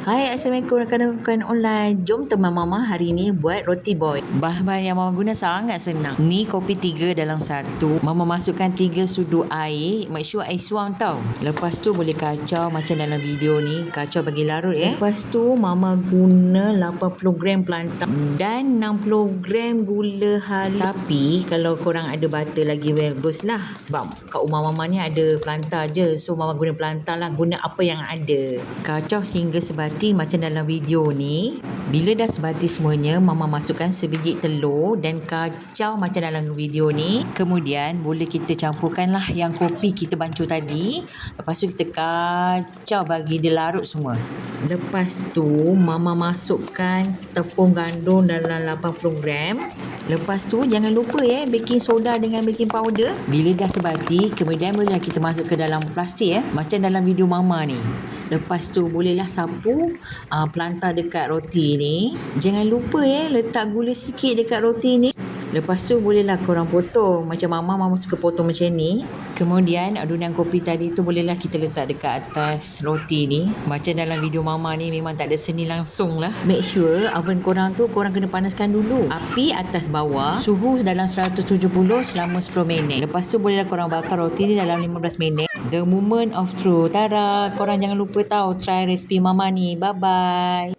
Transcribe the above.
Hai, Assalamualaikum rakan-rakan online. Jom teman Mama hari ni buat roti boy. Bahan-bahan yang Mama guna sangat senang. Ni kopi 3 dalam 1. Mama masukkan 3 sudu air. Make sure air suam tau. Lepas tu boleh kacau macam dalam video ni. Kacau bagi larut ya. Lepas tu Mama guna 80 gram plantain dan 60 gram gula halus. Tapi kalau korang ada butter lagi bagus lah. Sebab kat rumah Mama ni ada plantain je. So Mama guna plantain lah. Guna apa yang ada. Kacau sehingga sebati macam dalam video ni. Bila dah sebati semuanya, Mama masukkan sebiji telur dan kacau macam dalam video ni. Kemudian boleh kita campurkan lah yang kopi kita bancuh tadi. Lepas tu kita kacau bagi dia larut semua. Lepas tu Mama masukkan tepung gandum dalam 80 gram. Lepas tu jangan lupa baking soda dengan baking powder. Bila dah sebati, kemudian bolehlah kita masuk ke dalam plastik macam dalam video Mama ni. Lepas tu bolehlah sapu plantain dekat roti ni. Jangan lupa letak gula sikit dekat roti ni. Lepas tu bolehlah korang potong. Macam Mama suka potong macam ni. Kemudian adunan kopi tadi tu bolehlah kita letak dekat atas roti ni. Macam dalam video Mama ni memang tak ada seni langsung lah. Make sure oven korang tu korang kena panaskan dulu. Api atas bawah. Suhu dalam 170 selama 10 minit. Lepas tu bolehlah korang bakar roti ni dalam 15 minit. The moment of truth. Tara, korang jangan lupa try resipi Mama ni. Bye bye.